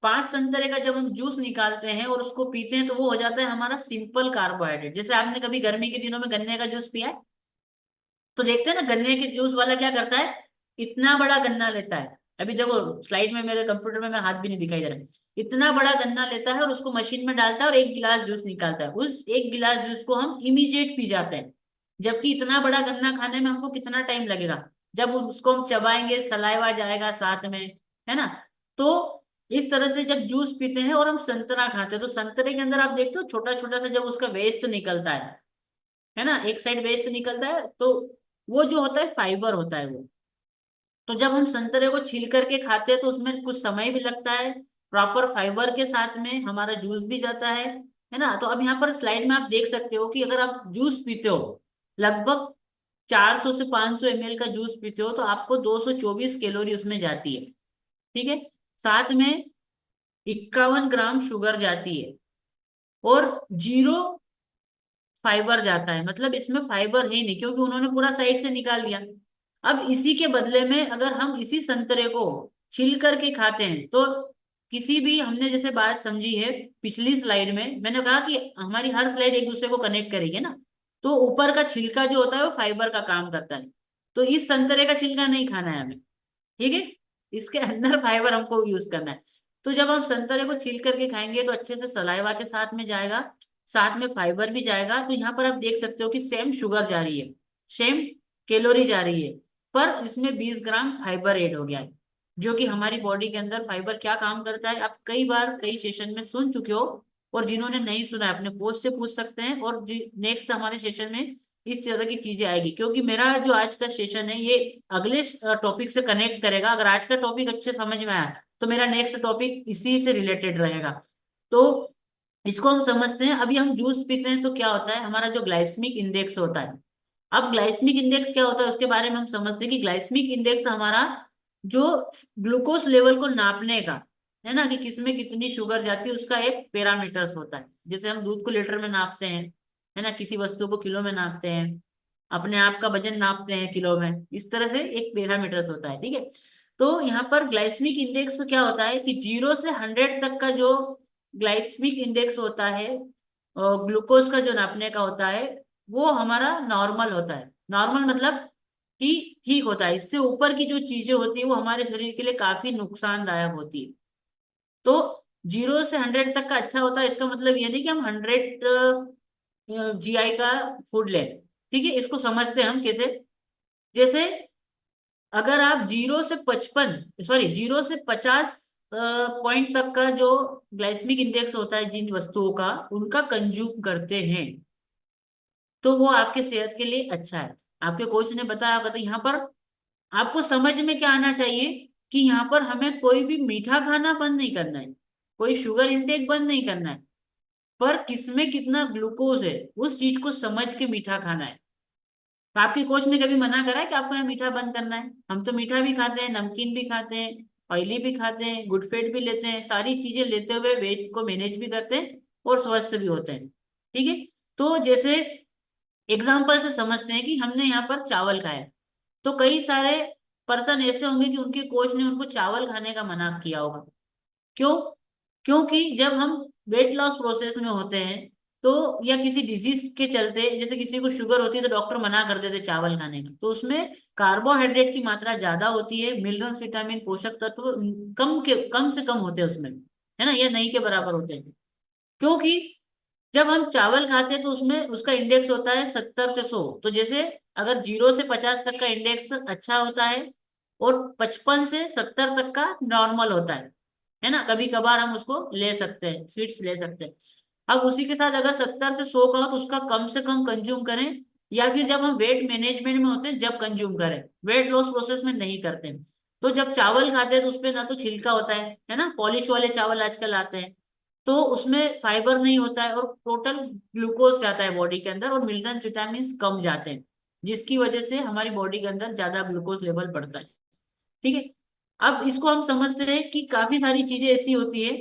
A: 5 संतरे का जब हम जूस निकालते हैं और उसको पीते हैं तो वो हो जाता है हमारा सिंपल कार्बोहाइड्रेट। जैसे आपने कभी गर्मी के दिनों में गन्ने का जूस पिया है, तो देखते हैं ना गन्ने के जूस वाला क्या करता है, इतना बड़ा गन्ना लेता है। अभी देखो स्लाइड में मेरे कंप्यूटर में मेरा हाथ भी नहीं दिखाई दे रहा है। इतना बड़ा गन्ना लेता है और उसको मशीन में डालता है और 1 गिलास जूस निकालता है। उस 1 गिलास जूस को हम इमीडिएट पी जाते हैं। जबकि इतना बड़ा गन्ना खाने में हमको कितना टाइम लगेगा, जब उसको हम चबाएंगे सलाइवा जाएगा साथ में, है ना। तो इस तरह से जब जूस पीते हैं और हम संतरा खाते हैं, तो संतरे के अंदर आप देखते हो छोटा छोटा सा जब उसका वेस्ट निकलता है ना, एक साइड वेस्ट निकलता है, तो वो जो होता है फाइबर होता है वो। तो जब हम संतरे को छील करके खाते हैं तो उसमें कुछ समय भी लगता है, प्रॉपर फाइबर के साथ में हमारा जूस भी जाता है ना। तो अब यहाँ पर स्लाइड में आप देख सकते हो कि अगर आप जूस पीते हो, लगभग 400 से 500 ml का जूस पीते हो, तो आपको 224 कैलोरी उसमें जाती है। ठीक है, साथ में 51 ग्राम शुगर जाती है और 0 फाइबर जाता है। मतलब इसमें फाइबर है ही नहीं, क्योंकि उन्होंने पूरा साइड से निकाल दिया। अब इसी के बदले में अगर हम इसी संतरे को छील करके खाते हैं, तो किसी भी, हमने जैसे बात समझी है पिछली स्लाइड में, मैंने कहा कि हमारी हर स्लाइड एक दूसरे को कनेक्ट करेगी ना। तो ऊपर का छिलका जो होता है वो फाइबर का काम करता है, तो इस संतरे का छिलका नहीं खाना है हमें। ठीक है, इसके अंदर फाइबर हमको यूज करना है। तो जब हम संतरे को छील करके खाएंगे तो अच्छे से सलाइवा के साथ में जाएगा, साथ में फाइबर भी जाएगा। तो यहाँ पर आप देख सकते हो कि सेम शुगर जा रही है, सेम कैलोरी जा रही है, पर इसमें 20 ग्राम फाइबर ऐड हो गया है। जो कि हमारी बॉडी के अंदर फाइबर क्या काम करता है आप कई बार कई सेशन में सुन चुके हो, और जिन्होंने नहीं सुना है अपने कोच से पूछ सकते हैं। और नेक्स्ट हमारे सेशन में इस तरह की चीजें आएगी, क्योंकि मेरा जो आज का सेशन है ये अगले टॉपिक से कनेक्ट करेगा। अगर आज का टॉपिक अच्छे समझ में आया तो मेरा नेक्स्ट टॉपिक इसी से रिलेटेड रहेगा। तो इसको हम समझते हैं। अभी हम जूस पीते हैं तो क्या होता है, हमारा जो ग्लाइसेमिक इंडेक्स होता है। अब ग्लाइसेमिक इंडेक्स क्या होता है उसके बारे में हम समझते हैं कि ग्लाइसेमिक इंडेक्स हमारा जो ग्लूकोज लेवल को नापने का, है ना, कि किसमें कितनी शुगर जाती है, उसका एक पैरामीटर्स होता है। जैसे हम दूध को लीटर में नापते हैं, है ना, किसी वस्तु को किलो में नापते हैं, अपने आप का वजन नापते हैं किलो में, इस तरह से एक पैरामीटर्स होता है। ठीक है, तो यहाँ पर ग्लाइसेमिक इंडेक्स क्या होता है कि 0 से 100 तक का जो ग्लाइसेमिक इंडेक्स होता है, ग्लूकोज का जो नापने का होता है, वो हमारा नॉर्मल होता है। नॉर्मल मतलब कि ठीक होता है। इससे ऊपर की जो चीजें होती है वो हमारे शरीर के लिए काफी नुकसानदायक होती है। तो 0 से 100 तक का अच्छा होता है, इसका मतलब ये नहीं कि हम 100 GI का फूड लें। ठीक है, इसको समझते हैं हम कैसे। जैसे अगर आप 0 से 50 पॉइंट तक का जो ग्लाइसेमिक इंडेक्स होता है जिन वस्तुओं का, उनका कंज्यूम करते हैं, तो वो आपके सेहत के लिए अच्छा है। आपके कोच ने बताया होगा। तो यहाँ पर आपको समझ में क्या आना चाहिए कि यहाँ पर हमें कोई भी मीठा खाना बंद नहीं करना है, कोई शुगर इंटेक बंद नहीं करना है, पर किसमें कितना ग्लूकोज है उस चीज को समझ के मीठा खाना है। तो आपके कोच ने कभी मना करा है कि आपको यहाँ मीठा बंद करना है? हम तो मीठा भी खाते हैं, नमकीन भी खाते हैं, ऑयली भी खाते हैं, गुड फैट भी लेते हैं, सारी चीजें लेते हुए वेट को मैनेज भी करते हैं और स्वस्थ भी होते हैं। ठीक है, तो जैसे एग्जाम्पल से समझते हैं कि हमने यहाँ पर चावल खाया, तो कई सारे पर्सन ऐसे होंगे कि उनके कोच ने उनको चावल खाने का मना किया होगा। क्यों? क्योंकि जब हम वेट लॉस प्रोसेस में होते हैं, तो या किसी डिजीज के चलते, जैसे किसी को शुगर होती है तो डॉक्टर मना कर देते चावल खाने का, तो उसमें कार्बोहाइड्रेट की मात्रा ज्यादा होती है, मिनरल्स विटामिन पोषक तत्व कम से कम होते हैं उसमें, है ना, या नहीं के बराबर होते हैं। क्योंकि जब हम चावल खाते हैं तो उसमें उसका इंडेक्स होता है 70 से 100। तो जैसे अगर 0 से 50 तक का इंडेक्स अच्छा होता है, और 55 से 70 तक का नॉर्मल होता है ना। कभी कभार हम उसको ले सकते हैं, स्वीट्स ले सकते हैं। अब उसी के साथ अगर 70 से 100 का हो तो उसका कम से कम कंज्यूम करें, या फिर जब हम वेट मैनेजमेंट में होते हैं जब कंज्यूम करें, वेट लॉस प्रोसेस में नहीं करते हैं। तो जब चावल खाते हैं तो उसपे ना तो छिलका होता है ना, पॉलिश वाले चावल आजकल आते हैं, तो उसमें फाइबर नहीं होता है और टोटल ग्लूकोज जाता है बॉडी के अंदर और मिनरल्स विटामिन कम जाते हैं, जिसकी वजह से हमारी बॉडी के अंदर ज्यादा ग्लूकोज लेवल बढ़ता है। ठीक है। अब इसको हम समझते हैं कि काफी सारी चीजें ऐसी होती है,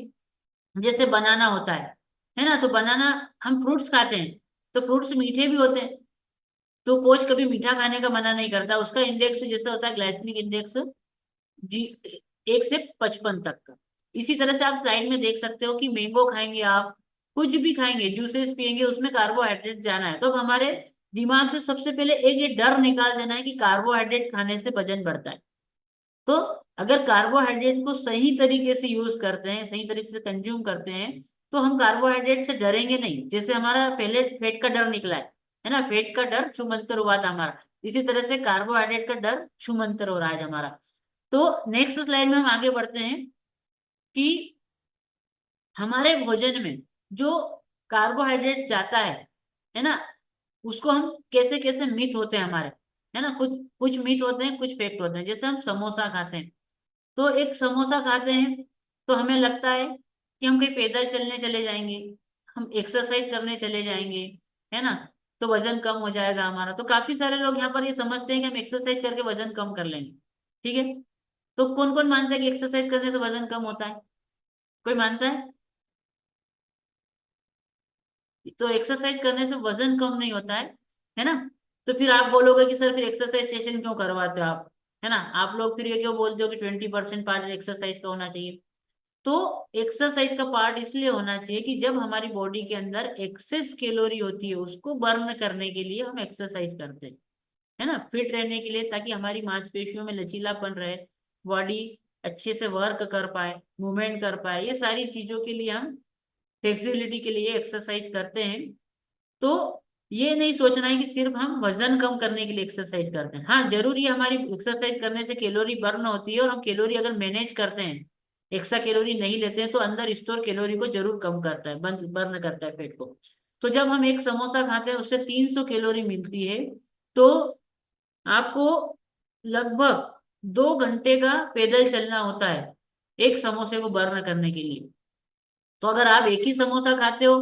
A: जैसे बनाना होता है ना। तो बनाना, हम फ्रूट्स खाते हैं तो फ्रूट्स मीठे भी होते हैं, तो कोच कभी मीठा खाने का मना नहीं करता। उसका इंडेक्स जैसे होता है ग्लाइसेमिक इंडेक्स जी 1 से 55 तक का। इसी तरह से आप स्लाइड में देख सकते हो कि मैंगो खाएंगे आप, कुछ भी खाएंगे, जूसेस पियेंगे, उसमें कार्बोहाइड्रेट जाना है, तो अब हमारे दिमाग से सबसे पहले एक ये डर निकाल देना है कि कार्बोहाइड्रेट खाने से वजन बढ़ता है। तो अगर कार्बोहाइड्रेट को सही तरीके से यूज करते हैं, सही तरीके से कंज्यूम करते हैं, तो हम कार्बोहाइड्रेट से डरेंगे नहीं। जैसे हमारा पहले फेट का डर निकला है ना, फेट का डर छूमंतर हुआ था हमारा, इसी तरह से कार्बोहाइड्रेट का डर छूमंतर हो रहा है हमारा। तो नेक्स्ट स्लाइड में हम आगे बढ़ते हैं कि हमारे भोजन में जो कार्बोहाइड्रेट जाता है ना, उसको हम कैसे कैसे मिथ होते हैं हमारे, है ना, कुछ कुछ मिथ होते हैं, कुछ फैक्ट होते हैं। जैसे हम समोसा खाते हैं, तो एक समोसा खाते हैं तो हमें लगता है कि हम कहीं पैदल चलने चले जाएंगे, हम एक्सरसाइज करने चले जाएंगे, है ना, तो वजन कम हो जाएगा हमारा। तो काफी सारे लोग यहाँ पर ये समझते हैं कि हम एक्सरसाइज करके वजन कम कर लेंगे। ठीक है। तो कौन कौन मानता है कि एक्सरसाइज करने से वजन कम होता है? कोई मानता है? तो एक्सरसाइज करने से वजन कम नहीं होता है ना। तो फिर आप बोलोगे कि सर फिर एक्सरसाइज सेशन क्यों करवाते हो आप, है ना, आप लोग फिर ये क्यों बोलते हो कि 20% पार्ट एक्सरसाइज का होना चाहिए। तो एक्सरसाइज का पार्ट इसलिए होना चाहिए कि जब हमारी बॉडी के अंदर एक्सेस कैलोरी होती है उसको बर्न करने के लिए हम एक्सरसाइज करते हैं, है ना, फिट रहने के लिए, ताकि हमारी मांसपेशियों में लचीलापन रहे, बॉडी अच्छे से वर्क कर पाए, मूवमेंट कर पाए, ये सारी चीजों के लिए हम फ्लेक्सिबिलिटी के लिए एक्सरसाइज करते हैं। तो ये नहीं सोचना है कि सिर्फ हम वजन कम करने के लिए एक्सरसाइज करते हैं। हाँ, जरूरी है, हमारी एक्सरसाइज करने से कैलोरी बर्न होती है, और हम कैलोरी अगर मैनेज करते हैं, एक्स्ट्रा कैलोरी नहीं लेते हैं, तो अंदर स्टोर कैलोरी को जरूर कम करता है, बर्न करता है पेट को। तो जब हम एक समोसा खाते हैं उससे 300 कैलोरी मिलती है, तो आपको लगभग 2 घंटे का पैदल चलना होता है एक समोसे को बर्न करने के लिए। तो अगर आप एक ही समोसा खाते हो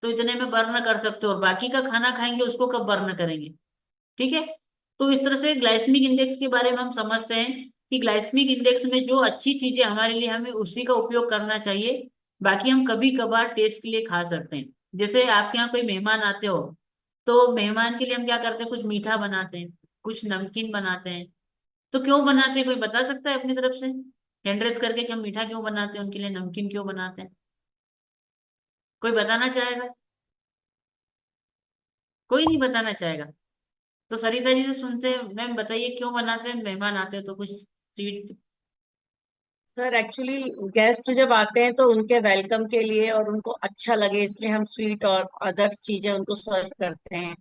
A: तो इतने में बर्न कर सकते हो, और बाकी का खाना खाएंगे उसको कब बर्न करेंगे। ठीक है। तो इस तरह से ग्लाइसेमिक इंडेक्स के बारे में हम समझते हैं कि ग्लाइसेमिक इंडेक्स में जो अच्छी चीजें हमारे लिए, हमें उसी का उपयोग करना चाहिए। बाकी हम कभी कभार टेस्ट के लिए खा सकते हैं। जैसे आपके यहाँ कोई मेहमान आते हो, तो मेहमान के लिए हम क्या करते हैं, कुछ मीठा बनाते हैं, कुछ नमकीन बनाते हैं। तो क्यों बनाते हैं, कोई बता सकता है अपनी तरफ से हैंड रेस करके कि हम मीठा क्यों बनाते हैं, उनके लिए नमकीन क्यों बनाते हैं? कोई बताना चाहेगा? कोई नहीं बताना चाहेगा। तो सरिता जी से सुनते हैं, मैम बताइए क्यों बनाते हैं, मेहमान आते हैं तो कुछ ट्रीट।
B: सर एक्चुअली गेस्ट जब आते हैं तो उनके वेलकम के लिए और उनको अच्छा लगे इसलिए हम स्वीट और अदर्स चीजें उनको सर्व करते हैं।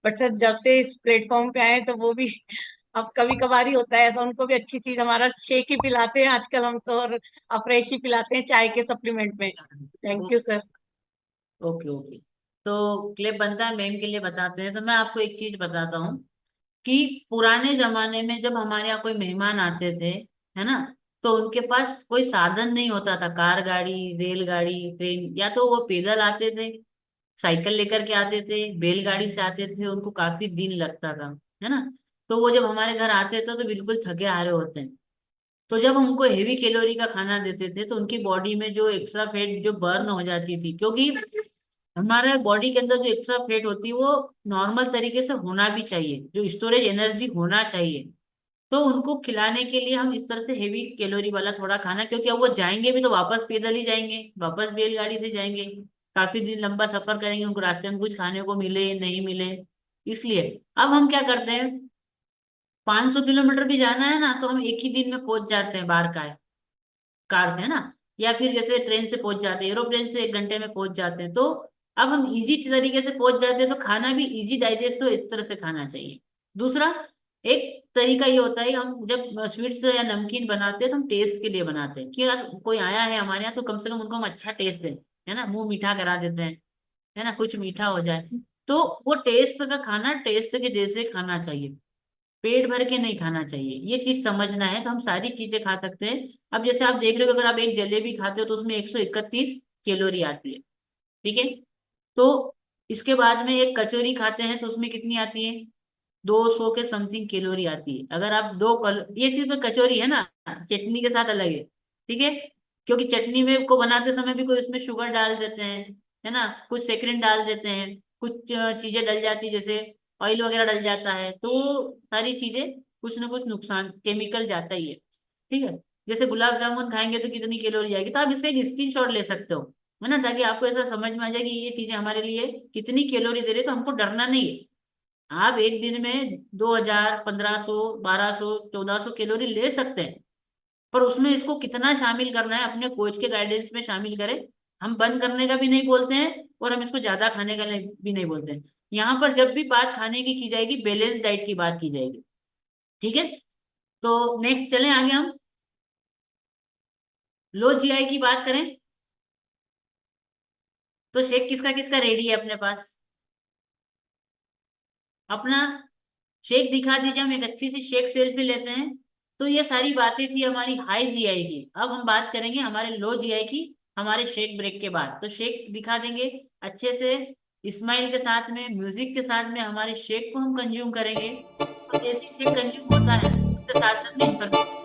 B: बट सर जब से इस प्लेटफॉर्म पे आए तो वो भी अब कभी कभार ही होता है ऐसा, उनको भी अच्छी चीज, हमारा शेक ही पिलाते हैं आजकल हम तो, और अफ्रेश ही पिलाते हैं चाय के सप्लीमेंट में। Thank you sir.
A: Okay okay. तो क्लिप बनता है मैम के लिए बताते हैं, तो मैं आपको एक चीज बताता हूँ कि पुराने जमाने में जब हमारे यहाँ कोई मेहमान आते थे, है ना, तो उनके पास कोई साधन नहीं होता था, कार गाड़ी, रेलगाड़ी, ट्रेन, या तो वो पैदल आते थे, साइकिल लेकर के आते थे, बैलगाड़ी से आते थे, उनको काफी दिन लगता था, है ना। तो वो जब हमारे घर आते थे तो बिल्कुल थके हारे होते हैं। तो जब हम उनको हेवी कैलोरी का खाना देते थे तो उनकी बॉडी में जो एक्स्ट्रा फैट जो बर्न हो जाती थी, क्योंकि हमारे बॉडी के अंदर जो एक्स्ट्रा फैट होती है वो नॉर्मल तरीके से होना भी चाहिए, जो स्टोरेज एनर्जी होना चाहिए। तो उनको खिलाने के लिए हम इस तरह से हेवी कैलोरी वाला थोड़ा खाना, क्योंकि अब वो जाएंगे भी तो वापस पैदल ही जाएंगे, वापस बैलगाड़ी से जाएंगे, काफी दिन लंबा सफर करेंगे, उनको रास्ते में कुछ खाने को मिले नहीं मिले। इसलिए अब हम क्या करते हैं, 500 किलोमीटर भी जाना है ना तो हम एक ही दिन में पहुंच जाते हैं बाहर का, कार से, है ना, या फिर जैसे ट्रेन से पहुंच जाते हैं, एरोप्लेन से 1 घंटे में पहुंच जाते हैं। तो अब हम इजी तरीके से पहुंच जाते हैं, तो खाना भी इजी डाइजेस्ट हो, इस तरह से खाना चाहिए। दूसरा, एक तरीका ये होता है, हम जब स्वीट्स या नमकीन बनाते हैं तो हम टेस्ट के लिए बनाते हैं कि यार कोई आया है हमारे यहाँ तो कम से कम उनको हम अच्छा टेस्ट दें, है ना, मुंह मीठा करा देते हैं, है ना, कुछ मीठा हो जाए। तो वो टेस्ट का खाना टेस्ट के जैसे खाना चाहिए, पेट भर के नहीं खाना चाहिए, ये चीज समझना है। तो हम सारी चीजें खा सकते हैं। अब जैसे आप देख रहे हो कि अगर आप एक जलेबी खाते हो तो उसमें 131 कैलोरी आती है, ठीक है। तो इसके बाद में एक कचौरी खाते हैं तो उसमें कितनी आती है, 200 के समथिंग कैलोरी आती है। अगर आप ये सिर्फ कचौरी है ना, चटनी के साथ अलग है, ठीक है। क्योंकि चटनी में को बनाते समय भी कोई उसमें शुगर डाल देते हैं, है ना, कुछ सेकरेट डाल देते हैं, कुछ चीजें डल जाती है, जैसे ऑयल वगैरह डल जाता है, तो सारी चीजें कुछ ना कुछ नुकसान केमिकल जाता ही है, ठीक है। जैसे गुलाब जामुन खाएंगे तो कितनी कैलोरी जाएगी, तो आप इसका एक स्क्रीन शॉट ले सकते हो, है ना, ताकि आपको ऐसा समझ में आ जाए कि ये चीजें हमारे लिए कितनी कैलोरी दे रही है, तो हमको डरना नहीं है। आप एक दिन में 2000, 1500, 1200, 1400 कैलोरी ले सकते हैं, पर उसमें इसको कितना शामिल करना है अपने कोच के गाइडेंस में शामिल करें। हम बंद करने का भी नहीं बोलते हैं और हम इसको ज्यादा खाने का भी नहीं बोलते हैं। यहाँ पर जब भी बात खाने की जाएगी, बैलेंस डाइट की बात की जाएगी, ठीक है। तो नेक्स्ट चलें आगे हम, लो जीआई की बात करें तो शेक किसका किसका रेडी है अपने पास, अपना शेक दिखा दीजिए, हम एक अच्छी सी शेक सेल्फी लेते हैं। तो ये सारी बातें थी हमारी हाई जीआई की। अब हम बात करेंगे हमारे लो जीआई की, हमारे शेक ब्रेक के बाद। तो शेक दिखा देंगे अच्छे से, स्माइल के साथ में, म्यूजिक के साथ में हमारे शेक को हम कंज्यूम करेंगे। और जैसे ही शेक कंज्यूम होता है उसके साथ साथ में इंफॉर्मेशन।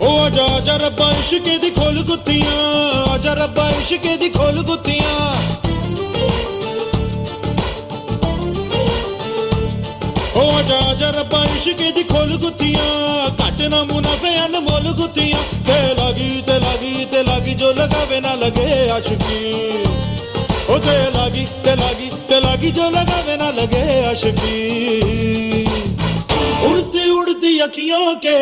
C: ओ आजा आजा रब्बा इश्के दी खोल गुत्तियां, आजा रब्बा इश्के दी खोल गुत्तियां। ओ आजा आजा रब्बा इश्के दी खोल गुत्तियां, घट ना मुनाफे अनमोल गुत्तियां। ते लागी जो लगावे ना लगे आशिकी, ओ ते लागी जो लगावे ना लगे आशिकी। उड़ती उड़ती अखियों के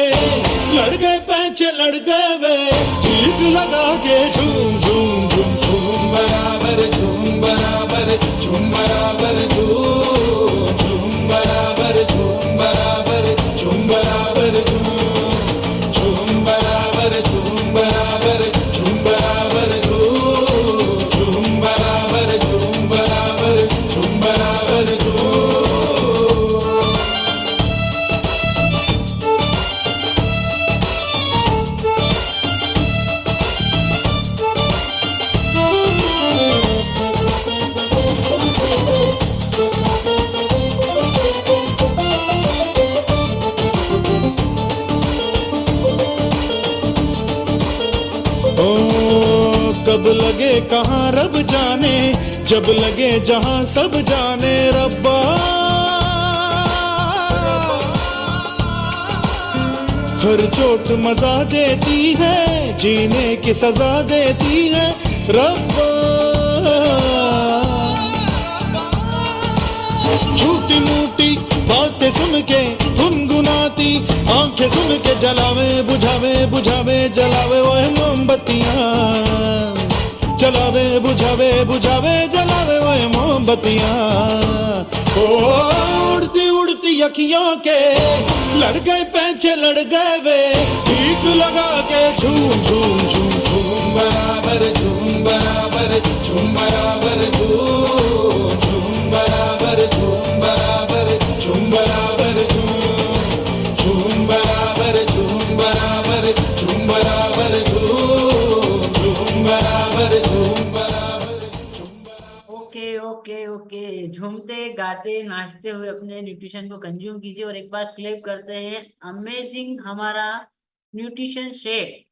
C: लड़ गए पैंचे लड़ गए वे, ठीक लगा के झूम झूम झूम झूम बराबर झूम बराबर झूम बराबर झूम झूम बराबर झूम बराबर झूम बराबर झूम बराबर झूम बराबर झूम बराबर झूम बराबर झूम बराबर झूम बराबर झूम। कब लगे कहाँ रब जाने, जब लगे जहाँ सब जाने रब्बा। हर चोट मजा देती है, जीने की सजा देती है रब्बा। झूठी मूठी बातें सुन के गुनगुनाती आंखें सुन के जलावे बुझावे बुझावे जलावे वो मोमबत्तियां, जलावे बुझावे बुझावे जलावे वो मोमबत्तियां। ओ उड़ती उड़ती अखियों के लड़ गए पैंचे लड़ गए वे, ठीक लगा के झूम झूम झूम झूम बराबर झूम बराबर झूम बराबर झूम झूम बराबर झूम बराबर झूम बराबर झूम बराबर झूम बराबर झूम बराबर झूम बराबर झूम बराबर झूम बराबर।
A: ओके ओके ओके, झूमते गाते नाचते हुए अपने न्यूट्रिशन को कंज्यूम कीजिए। और एक बार क्लेम करते हैं अमेजिंग हमारा न्यूट्रिशन शेक।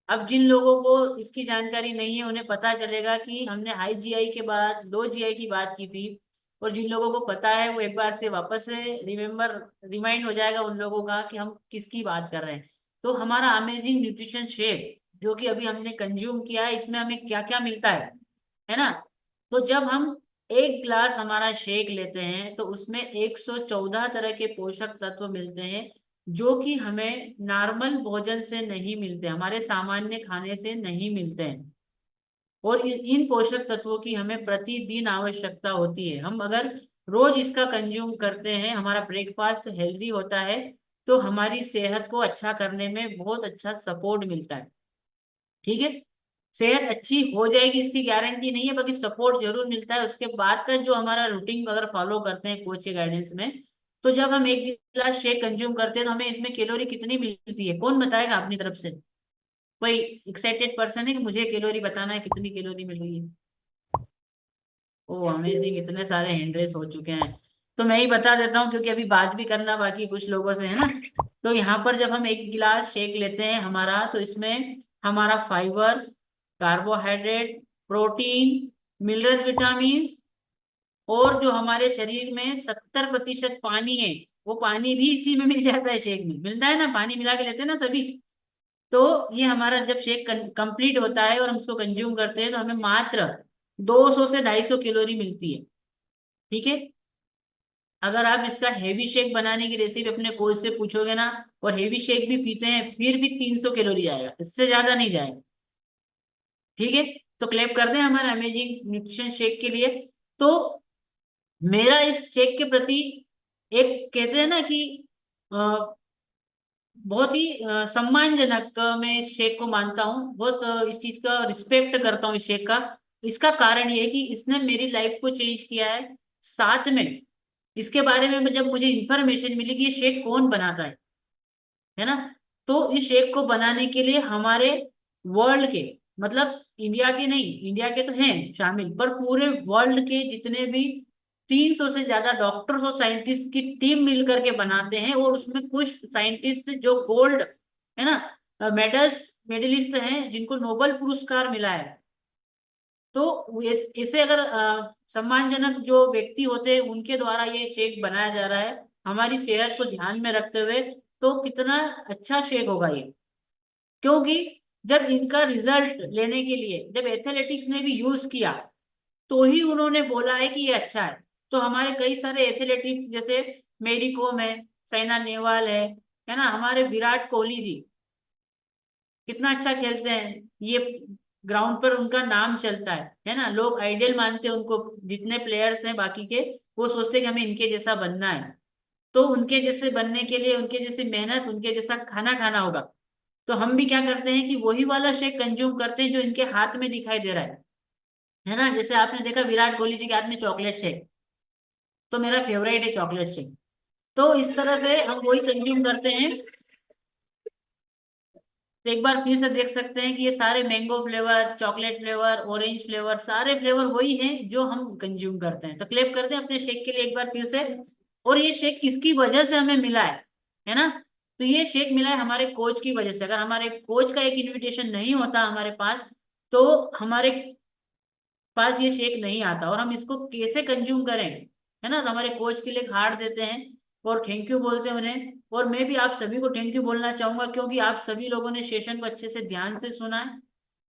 A: अब जिन लोगों को इसकी जानकारी नहीं है उन्हें पता चलेगा कि हमने हाई जीआई के बाद लो जीआई की बात की थी, और जिन लोगों को पता है वो एक बार से वापस से रिमाइंड हो जाएगा उन लोगों का कि हम किसकी बात कर रहे हैं। तो हमारा अमेजिंग न्यूट्रिशन शेक जो कि अभी हमने कंज्यूम किया है, इसमें हमें क्या क्या मिलता है ना। तो जब हम एक गिलास हमारा शेक लेते हैं तो उसमें 114 तरह के पोषक तत्व मिलते हैं, जो कि हमें नॉर्मल भोजन से नहीं मिलते, हमारे सामान्य खाने से नहीं मिलते हैं। और इन पोषक तत्वों की हमें प्रतिदिन आवश्यकता होती है। हम अगर रोज इसका कंज्यूम करते हैं, हमारा ब्रेकफास्ट हेल्दी होता है, तो हमारी सेहत को अच्छा करने में बहुत अच्छा सपोर्ट मिलता है। ठीक है, सेहत अच्छी हो जाएगी इसकी गारंटी नहीं है, बाकी सपोर्ट जरूर मिलता है। उसके बाद का जो हमारा रूटीन अगर फॉलो करते हैं कोच के गाइडेंस में, तो जब हम एक गिलास शेक कंज्यूम करते हैं तो हमें इसमें कैलोरी कितनी मिलती है, कौन बताएगा अपनी तरफ से? कोई एक्साइटेड पर्सन है कि मुझे कैलोरी बताना है, कितनी कैलोरी मिल रही है? ओ अमेजिंग, इतने सारे हैंड रेस हो चुके हैं। तो मैं ही बता देता हूँ, क्योंकि अभी बात भी करना बाकी कुछ लोगों से है ना। तो यहाँ पर जब हम एक गिलास शेक लेते हैं हमारा, तो इसमें हमारा fibre, carbohydrate, protein, mineral, vitamin, और जो हमारे शरीर में 70% पानी है, वो पानी भी इसी में मिल जाता है। शेक में मिलता है ना, पानी मिला के लेते हैं ना सभी। तो ये हमारा जब शेक कंप्लीट होता है और हम इसको कंज्यूम करते हैं, तो हमें मात्र 200 से 250 कैलोरी मिलती है। ठीक है, अगर आप इसका हेवी शेक बनाने की रेसिपी अपने कोच से पूछोगे ना, और हेवी शेक भी पीते हैं, फिर भी 300 कैलोरी जाएगा, इससे ज्यादा नहीं जाएगा। ठीक है, तो क्लैप कर दें हमारे अमेजिंग न्यूट्रिशन शेक के लिए। तो मेरा इस शेक के प्रति, एक कहते हैं ना कि बहुत ही सम्मानजनक मैं इस शेक को मानता हूँ, बहुत इस चीज का रिस्पेक्ट करता हूँ इस शेक का। इसका कारण ये है कि इसने मेरी लाइफ को चेंज किया है। साथ में इसके बारे में जब मुझे इंफॉर्मेशन मिली कि ये शेक कौन बनाता है ना, तो इस शेक को बनाने के लिए हमारे वर्ल्ड के, मतलब इंडिया के नहीं, इंडिया के तो हैं शामिल, पर पूरे वर्ल्ड के जितने भी 300 से ज्यादा डॉक्टर्स और साइंटिस्ट की टीम मिलकर के बनाते हैं। और उसमें कुछ साइंटिस्ट जो गोल्ड है ना मेडलिस्ट हैं, जिनको नोबेल पुरस्कार मिला है। तो इसे अगर सम्मानजनक जो व्यक्ति होते हैं उनके द्वारा ये शेक बनाया जा रहा है, हमारी सेहत को ध्यान में रखते हुए, तो कितना अच्छा शेक होगा ये। क्योंकि जब इनका रिजल्ट लेने के लिए जब एथलेटिक्स ने भी यूज किया, तो ही उन्होंने बोला है कि ये अच्छा है। तो हमारे कई सारे एथलेटिक्स, जैसे मेरी कोम है, साइना नेहवाल है ना, हमारे विराट कोहली जी कितना अच्छा खेलते हैं, ये ग्राउंड पर उनका नाम चलता है ना, लोग आइडियल मानते हैं उनको। जितने प्लेयर्स हैं बाकी के, वो सोचते हैं कि हमें इनके जैसा बनना है। तो उनके जैसे बनने के लिए उनके जैसी मेहनत, उनके जैसा खाना खाना होगा। तो हम भी क्या करते हैं कि वही वाला शेक कंज्यूम करते हैं जो इनके हाथ में दिखाई दे रहा है ना। जैसे आपने देखा विराट कोहली जी के हाथ में चॉकलेट शेक, तो मेरा फेवरेट है चॉकलेट शेक। तो इस तरह से हम वही कंज्यूम करते हैं। तो एक बार फिर से देख सकते हैं कि ये सारे mango flavour, chocolate flavour, orange flavour, सारे फ्लेवर वही हैं जो हम कंज्यूम करते हैं। तो क्लैप करते हैं अपने शेक के लिए एक बार फिर से। और ये शेक किसकी वजह से हमें मिला है ना? तो ये शेक मिला है हमारे कोच की वजह से। अगर हमारे कोच का एक इन्विटेशन नहीं होता हमारे पास, तो हमारे पास ये शेक नहीं आता। और हम इसको कैसे कंज्यूम करें, है ना, तो हमारे कोच के लिए एक हार्ट देते हैं और थैंक यू बोलते हैं उन्हें। और मैं भी आप सभी को थैंक यू बोलना चाहूंगा, क्योंकि आप सभी लोगों ने सेशन को अच्छे से ध्यान से सुना है।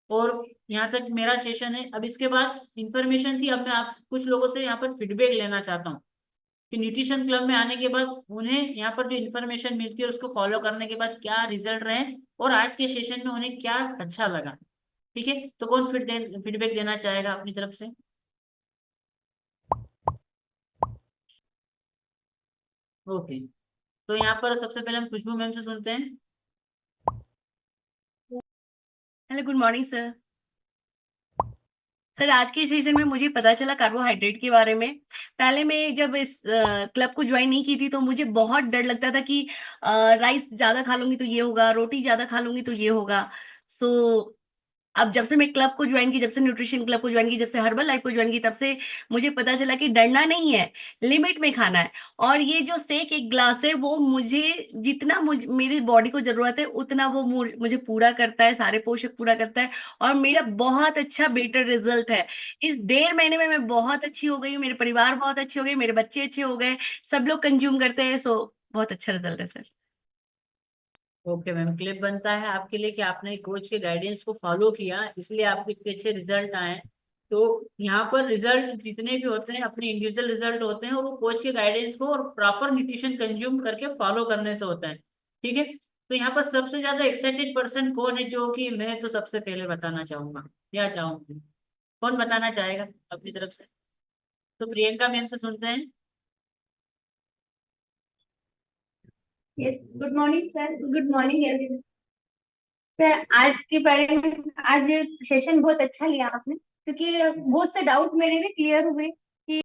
A: और यहाँ तक मेरा सेशन है। अब इसके बाद इंफॉर्मेशन थी, अब मैं आप कुछ लोगों से यहाँ पर फीडबैक लेना चाहता हूँ कि न्यूट्रिशन क्लब में आने के बाद उन्हें यहाँ पर जो इन्फॉर्मेशन मिलती है उसको फॉलो करने के बाद क्या रिजल्ट रहे, और आज के सेशन में उन्हें क्या अच्छा लगा। ठीक है, तो कौन फीडबैक देना चाहेगा अपनी तरफ से? ओके, तो यहाँ पर सबसे पहले हम खुशबू मैम से सुनते हैं।
D: Hello, good morning sir. Sir, आज के सेशन में मुझे पता चला कार्बोहाइड्रेट के बारे में। पहले मैं जब इस क्लब को ज्वाइन नहीं की थी तो मुझे बहुत डर लगता था कि राइस ज्यादा खा लूंगी तो ये होगा, रोटी ज्यादा खा लूंगी तो ये होगा। सो अब जब से मैं क्लब को ज्वाइन की, जब से न्यूट्रिशन क्लब को ज्वाइन की, जब से हर्बल लाइफ को ज्वाइन की, तब से मुझे पता चला कि डरना नहीं है, लिमिट में खाना है। और ये जो शेक एक ग्लास है वो मुझे जितना मेरी बॉडी को जरूरत है उतना वो मुझे पूरा करता है, सारे पोषक पूरा करता है। और मेरा बहुत अच्छा बेटर रिजल्ट है। इस 1.5 महीने में मैं बहुत अच्छी हो गई हूँ, मेरे परिवार बहुत अच्छे हो गए, मेरे बच्चे अच्छे हो गए, सब लोग कंज्यूम करते हैं। सो बहुत अच्छा रिजल्ट है सर।
A: ओके मैम, क्लिप बनता है आपके लिए कि आपने कोच के गाइडेंस को फॉलो किया, इसलिए आपके इतने अच्छे रिजल्ट आए। तो यहाँ पर रिजल्ट जितने भी होते हैं अपने इंडिविजुअल रिजल्ट होते हैं, और वो कोच के गाइडेंस को और प्रॉपर न्यूट्रिशन कंज्यूम करके फॉलो करने से होता है। ठीक है, तो यहाँ पर सबसे ज्यादा एक्साइटेड पर्सन कौन है, जो कि मैं तो सबसे पहले बताना चाहूंगा या चाहूंगी, कौन बताना चाहेगा अपनी तरफ से? तो प्रियंका मैम से सुनते हैं।
E: Yes, good morning sir, good morning everyone. Sir आज के बारे में, आज सेशन बहुत अच्छा लिया आपने, क्योंकि बहुत से डाउट मेरे भी क्लियर हुए